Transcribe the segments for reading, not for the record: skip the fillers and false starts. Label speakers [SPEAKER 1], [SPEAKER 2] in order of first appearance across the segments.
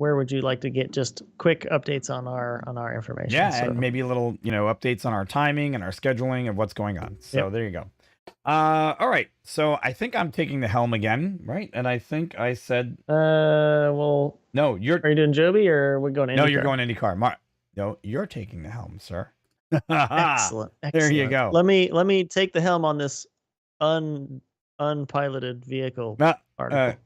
[SPEAKER 1] where would you like to get just quick updates on our information?
[SPEAKER 2] Yeah,
[SPEAKER 1] So,
[SPEAKER 2] and maybe a little, updates on our timing and our scheduling of what's going on. So
[SPEAKER 1] yep.
[SPEAKER 2] there you go. All right. So I think I'm taking the helm again, right? And I think I said,
[SPEAKER 1] Well,
[SPEAKER 2] no,
[SPEAKER 1] are you doing Joby or are we going
[SPEAKER 2] no,
[SPEAKER 1] IndyCar?
[SPEAKER 2] you're going IndyCar. No, you're taking the helm, sir.
[SPEAKER 1] Excellent.
[SPEAKER 2] There you go.
[SPEAKER 1] Let me take the helm on this unpiloted vehicle article.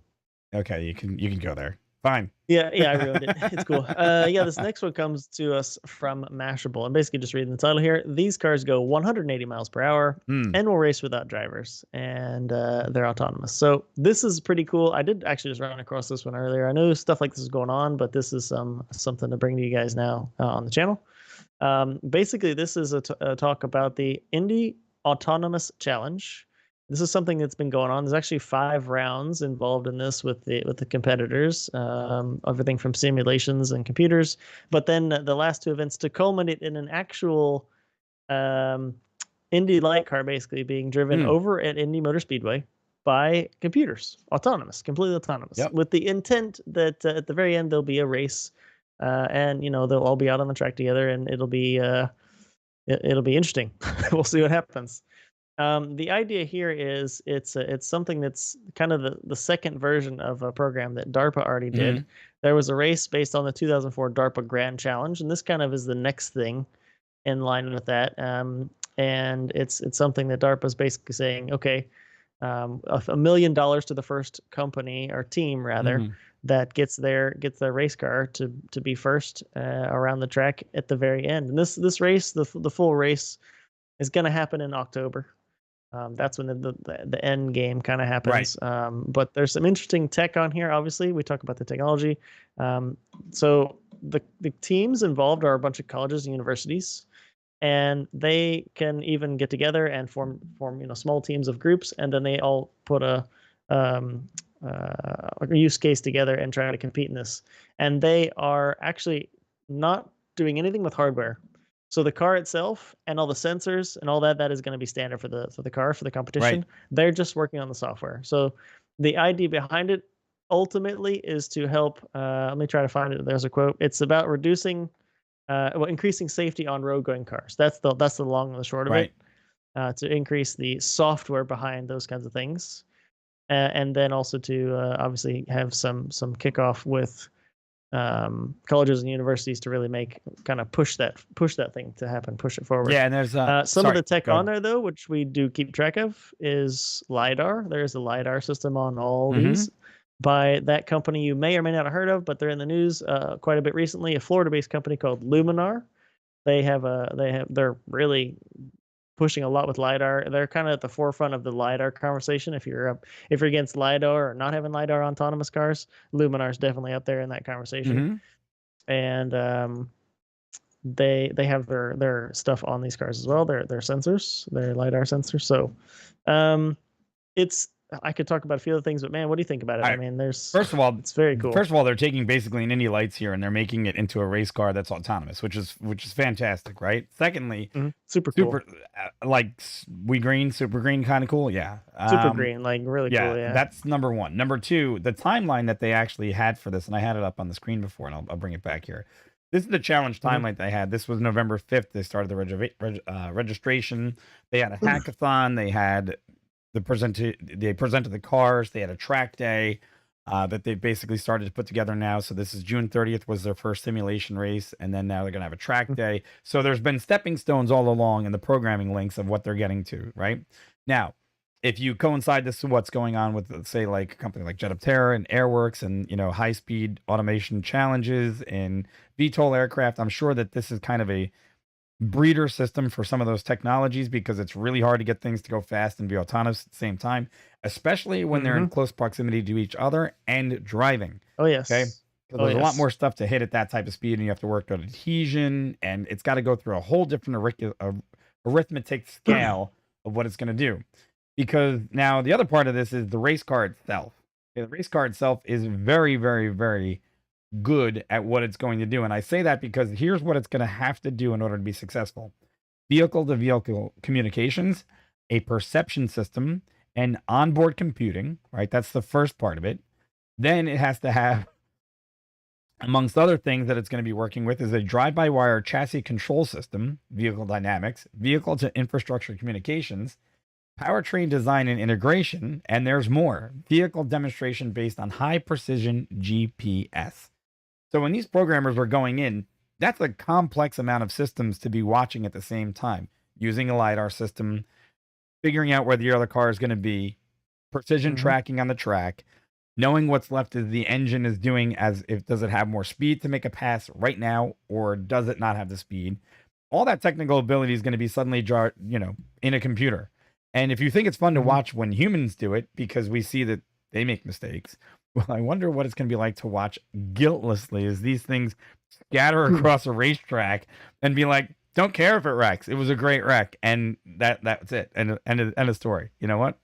[SPEAKER 2] Okay, you can go there. Fine.
[SPEAKER 1] Yeah, I ruined it. It's cool. Yeah, this next one comes to us from Mashable. I'm basically just reading the title here. These cars go 180 miles per hour and will race without drivers, and they're autonomous. So this is pretty cool. I did actually just run across this one earlier. I know stuff like this is going on, but this is something to bring to you guys now on the channel. Basically, this is a talk about the Indy Autonomous Challenge. This is something that's been going on. There's actually 5 rounds involved in this with the competitors, everything from simulations and computers. But then the last 2 events to culminate in an actual Indy light car basically being driven over at Indy Motor Speedway by computers, completely autonomous, with the intent that at the very end there'll be a race, and they'll all be out on the track together, and it'll be interesting. We'll see what happens. The idea here is it's something that's kind of the second version of a program that DARPA already did. There was a race based on the 2004 DARPA Grand Challenge, and this kind of is the next thing in line with that. And it's something that DARPA is basically saying, okay, $1 million to the first company or team rather that gets their race car to be first around the track at the very end. And this race, the full race, is going to happen in October. That's when the end game kind of happens. Right. But there's some interesting tech on here. Obviously, we talk about the technology. So the teams involved are a bunch of colleges and universities, and they can even get together and form small teams of groups, and then they all put a use case together and try to compete in this. And they are actually not doing anything with hardware. So the car itself and all the sensors and all that is going to be standard for the car for the competition. Right. They're just working on the software. So the idea behind it ultimately is to help. Let me try to find it. There's a quote. It's about increasing safety on road-going cars. That's the long and the short of it. To increase the software behind those kinds of things, and then also to obviously have some kickoff with colleges and universities to really push that thing to happen, push it forward. Yeah, and there's some of the tech on there though, which we do keep track of, is LiDAR. There's a LiDAR system on all these by that company you may or may not have heard of, but they're in the news quite a bit recently. A Florida-based company called Luminar. They're really pushing a lot with LiDAR. They're kind of at the forefront of the LiDAR conversation. If you're against LiDAR or not having LiDAR on autonomous cars, Luminar is definitely up there in that conversation. And they have their stuff on these cars as well. Their sensors, their LiDAR sensors. So I could talk about a few other things, but man, what do you think about it? I mean, first of all, it's very cool.
[SPEAKER 2] First of all, they're taking basically an Indy Lights here and they're making it into a race car that's autonomous, which is fantastic, right? Secondly,
[SPEAKER 1] super cool.
[SPEAKER 2] Like super green, kind of cool, yeah.
[SPEAKER 1] Super green, like really cool, yeah.
[SPEAKER 2] That's number one. Number two, the timeline that they actually had for this, and I had it up on the screen before, and I'll bring it back here. This is the challenge timeline they had. This was November 5th. They started the registration. They had a hackathon. They had they presented the cars. They had a track day that they basically started to put together now. So this is June 30th was their first simulation race, and then now they're going to have a track day. So there's been stepping stones all along in the programming links of what they're getting to, right? Now, if you coincide this to what's going on with, say, like a company like Jet of Terror and Airworks and, high-speed automation challenges and VTOL aircraft, I'm sure that this is kind of a breeder system for some of those technologies, because it's really hard to get things to go fast and be autonomous at the same time, especially when they're in close proximity to each other and driving.
[SPEAKER 1] Oh, yes.
[SPEAKER 2] Okay. There's a lot more stuff to hit at that type of speed, and you have to work on adhesion, and it's got to go through a whole different arithmetic scale of what it's going to do. Because now the other part of this is the race car itself. Okay, the race car itself is very, very, very good at what it's going to do. And I say that because here's what it's going to have to do in order to be successful. Vehicle-to-vehicle communications, a perception system, and onboard computing, right? That's the first part of it. Then it has to have Amongst other things that it's going to be working with is a drive-by-wire chassis control system, vehicle dynamics, vehicle to infrastructure communications, powertrain design and integration, and there's more. Vehicle demonstration based on high precision GPS. So when these programmers were going in, that's a complex amount of systems to be watching at the same time, using a LiDAR system, figuring out where the other car is going to be, precision tracking on the track, knowing what's left of the engine is doing, as if does it have more speed to make a pass right now, or does it not have the speed? All that technical ability is going to be suddenly in a computer. And if you think it's fun to watch when humans do it, because we see that they make mistakes, well, I wonder what it's going to be like to watch guiltlessly as these things scatter across a racetrack and be like, don't care if it wrecks. It was a great wreck, and that's it. And end of story. You know what?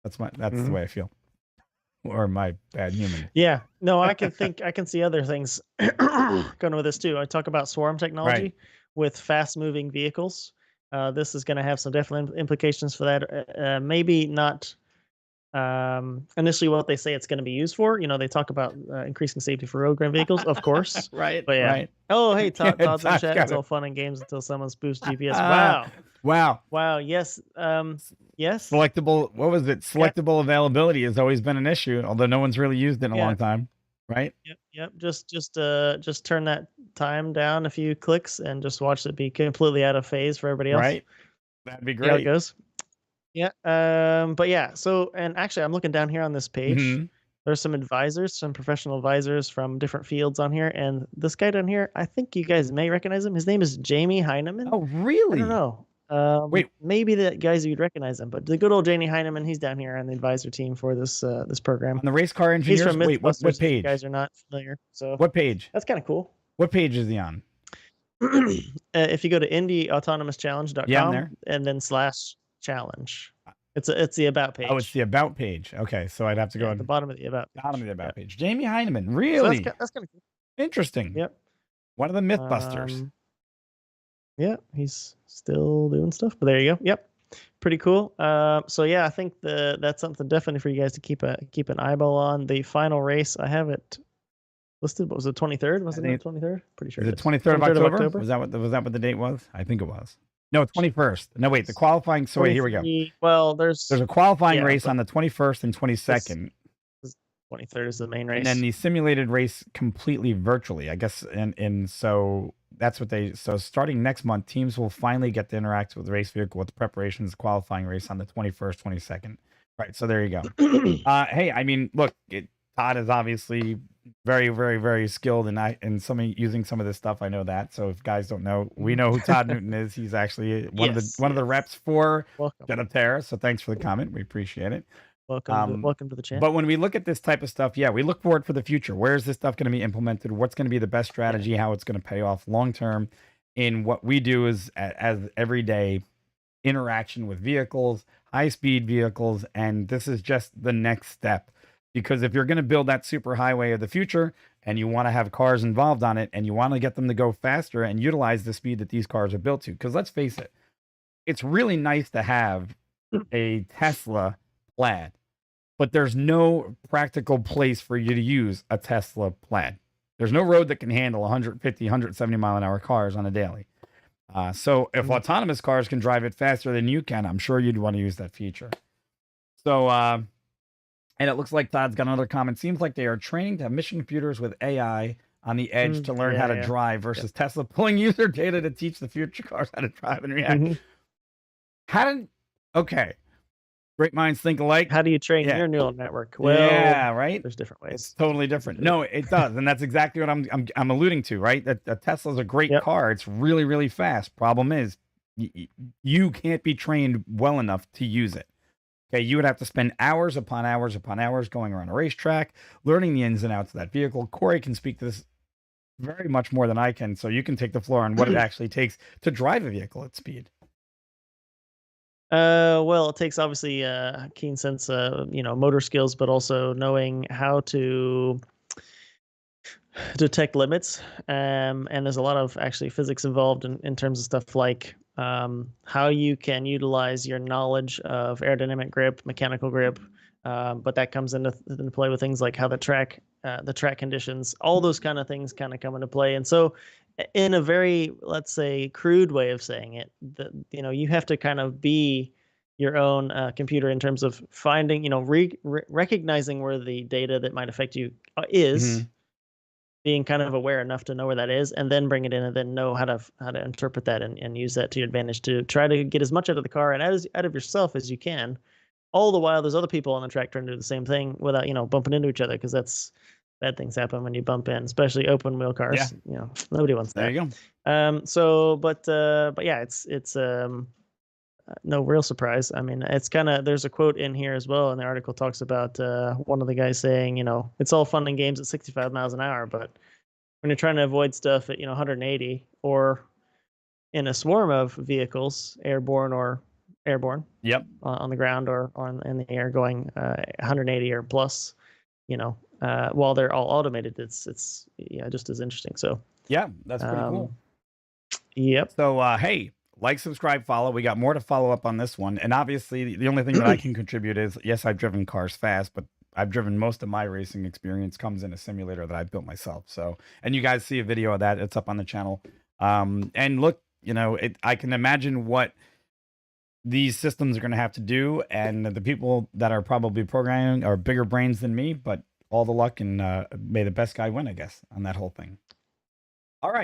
[SPEAKER 2] That's the way I feel. Or my bad human.
[SPEAKER 1] Yeah. No, I can see other things going with this too. I talk about swarm technology with fast moving vehicles. This is going to have some definite implications for that. Maybe not initially what they say it's going to be used for. They talk about increasing safety for road vehicles, of course.
[SPEAKER 2] Right.
[SPEAKER 1] But yeah.
[SPEAKER 2] Right.
[SPEAKER 1] Oh, hey, Todd's in chat. It's all fun and games until someone spoofs GPS. Wow. Yes. Yes.
[SPEAKER 2] Selectable. What was it? Selectable availability has always been an issue, although no one's really used it in a long time. Right.
[SPEAKER 1] Yep. Just turn that time down a few clicks and just watch it be completely out of phase for everybody else.
[SPEAKER 2] Right. That'd be great.
[SPEAKER 1] How it goes. Yeah. But yeah. So, and actually, I'm looking down here on this page. There's some advisors, some professional advisors from different fields on here, and this guy down here, I think you guys may recognize him. His name is Jamie Heineman.
[SPEAKER 2] Oh, really?
[SPEAKER 1] I don't know. Wait, maybe the guys you'd recognize him, but the good old Jamie Heineman, he's down here on the advisor team for this program.
[SPEAKER 2] On the race car engineers.
[SPEAKER 1] He's from
[SPEAKER 2] Wait, what page?
[SPEAKER 1] You guys are not familiar, so
[SPEAKER 2] what page?
[SPEAKER 1] That's kind of cool.
[SPEAKER 2] What page is he on?
[SPEAKER 1] If you go to IndyAutonomousChallenge.com,
[SPEAKER 2] yeah, I'm there.
[SPEAKER 1] And then /challenge, it's the about page.
[SPEAKER 2] Oh, it's the about page. Okay, so I'd have to go
[SPEAKER 1] at the bottom of the about.
[SPEAKER 2] Bottom of the about page. Jamie Heineman, really?
[SPEAKER 1] So that's kind of cool.
[SPEAKER 2] Interesting.
[SPEAKER 1] Yep.
[SPEAKER 2] One of the MythBusters.
[SPEAKER 1] Yeah, he's still doing stuff, but there you go. Yep, pretty cool. So yeah, I think that's something definitely for you guys to keep an eyeball on. The final race, I have it listed. What was it? 23rd? Was it the 23rd? Pretty sure.
[SPEAKER 2] Is it 23rd of October? Was that what the date was? I think it was. No, 21st. No, wait. The qualifying. So wait, here we go.
[SPEAKER 1] Well, there's
[SPEAKER 2] a qualifying race on the 21st and 22nd.
[SPEAKER 1] 23rd is the main race,
[SPEAKER 2] and then the simulated race completely virtually, I guess. And so that's what so starting next month, teams will finally get to interact with the race vehicle with the preparations qualifying race on the 21st, 22nd. Right. So there you go. Hey, I mean, look, Todd is obviously very, very, very skilled in using some of this stuff. I know that. So if guys don't know, we know who Todd Newton is. He's actually one of the reps for Get Up There. So thanks for the comment. We appreciate it.
[SPEAKER 1] Welcome to the channel.
[SPEAKER 2] But when we look at this type of stuff, we look forward for the future. Where is this stuff going to be implemented? What's going to be the best strategy? How it's going to pay off long term in what we do as everyday interaction with vehicles, high speed vehicles, and this is just the next step. Because if you're going to build that super highway of the future and you want to have cars involved on it and you want to get them to go faster and utilize the speed that these cars are built to, because let's face it, it's really nice to have a Tesla Plaid, but there's no practical place for you to use a Tesla Plaid. There's no road that can handle 150, 170 mile an hour cars on a daily. So if autonomous cars can drive it faster than you can, I'm sure you'd want to use that feature. So, and it looks like Todd's got another comment. Seems like they are training to have mission computers with AI on the edge to learn how to drive versus Tesla pulling user data to teach the future cars how to drive and react. Okay. Great minds think alike.
[SPEAKER 1] How do you train your neural network? Well,
[SPEAKER 2] right.
[SPEAKER 1] There's different ways.
[SPEAKER 2] It's totally different. No, it does, and that's exactly what I'm alluding to. Right, that Tesla's a great car. It's really, really fast. Problem is, you can't be trained well enough to use it. Okay, you would have to spend hours upon hours upon hours going around a racetrack, learning the ins and outs of that vehicle. Corey can speak to this very much more than I can, so you can take the floor on what it actually takes to drive a vehicle at speed.
[SPEAKER 1] Well, it takes obviously a keen sense of, motor skills, but also knowing how to detect limits. And there's a lot of actually physics involved in terms of stuff like how you can utilize your knowledge of aerodynamic grip, mechanical grip, But that comes into play with things like how the track conditions, all those kind of things kind of come into play. And so in a very, let's say, crude way of saying it, you have to kind of be your own computer in terms of finding, recognizing where the data that might affect you is, being kind of aware enough to know where that is, and then bring it in and then know how to interpret that and use that to your advantage to try to get as much out of the car and out of yourself as you can. All the while, there's other people on the track trying to do the same thing without, bumping into each other, because that's bad things happen when you bump in, especially open wheel cars.
[SPEAKER 2] Yeah.
[SPEAKER 1] Nobody wants that.
[SPEAKER 2] There you go.
[SPEAKER 1] But yeah, it's no real surprise. I mean, it's kind of, there's a quote in here as well, and the article talks about one of the guys saying, it's all fun and games at 65 miles an hour, but when you're trying to avoid stuff at 180, or in a swarm of vehicles, airborne,
[SPEAKER 2] Yep.
[SPEAKER 1] on the ground or in the air, going 180 or plus, while they're all automated, it's just as interesting. So
[SPEAKER 2] yeah, that's pretty cool.
[SPEAKER 1] Yep.
[SPEAKER 2] So hey, like, subscribe, follow. We got more to follow up on this one. And obviously, the only thing that I can contribute is, yes, I've driven cars fast, but I've driven, most of my racing experience comes in a simulator that I built myself. So, and you guys see a video of that. It's up on the channel. And look, I can imagine what these systems are going to have to do. And the people that are probably programming are bigger brains than me, but all the luck, and may the best guy win, I guess, on that whole thing.